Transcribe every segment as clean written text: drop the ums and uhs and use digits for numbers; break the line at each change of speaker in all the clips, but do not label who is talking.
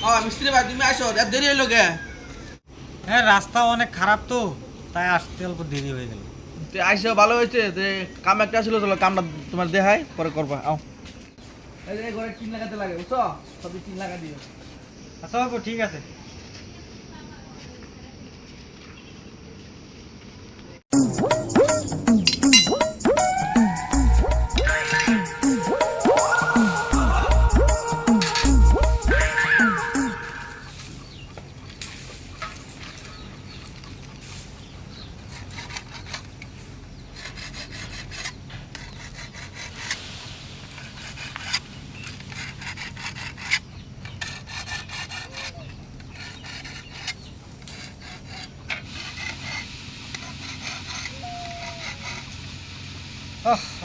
মিস্ত্রি ভাই তুমি আসো, এত দেরি হইলো কে?
হ্যাঁ, রাস্তা অনেক খারাপ তো, তাই আসতে অল্প দেরি হয়ে গেল।
আইসো ভালো হয়েছে, যে কাম একটা ছিল, চলো কামটা তোমার দেখাই, পরে করবা। আও, এই যে ঘরে টিন লাগাতে লাগে, বুঝছো? সবই টিন লাগা দিও।
আচ্ছা বাবু, ঠিক আছে।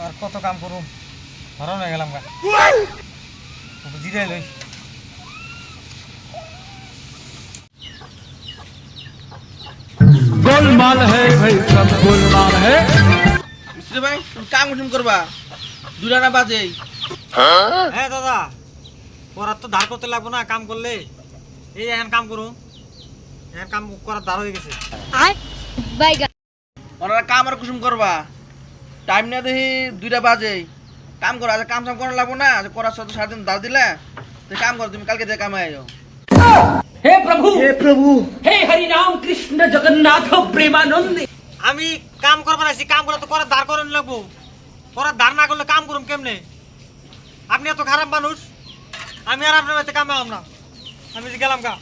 আর কত কাম করুম, হরণ হয়ে গেলাম গা। জিরাই লই।
गोलमाल है भाई, सब गोलमाल है।
মিস্ত্রি ভাই তুমি কাম কুসুম করবা, দুটা না বাজেই।
হ্যাঁ দাদা, করার তো ধার করতে লাগবো না কাম করলে। এই এখন কাম করুন, এখন কাম করার ধার হয়ে গেছে।
ওনারা কাম আর কুসুম করবা, টাইম না দেখি দুইটা বাজেই। কাম করো, আজ কাম সাম করা লাগবো না, আজ করার সাথে সারাদিন দাও দিলে তো কাম করো, তুমি কালকে দিয়ে কামে আইও।
हे प्रभु हे हरि राम कृष्ण जगन्नाथ प्रेमानंद।
আমি কাম করবো না, কাম করে তো করার ধার করেন লাগবো। করার ধার না করলে কাম করুম কেমনে? আপনি এত খারাপ মানুষ, আমি আর আপনার বাড়িতে কামে আম না, আমি যে গেলাম গা।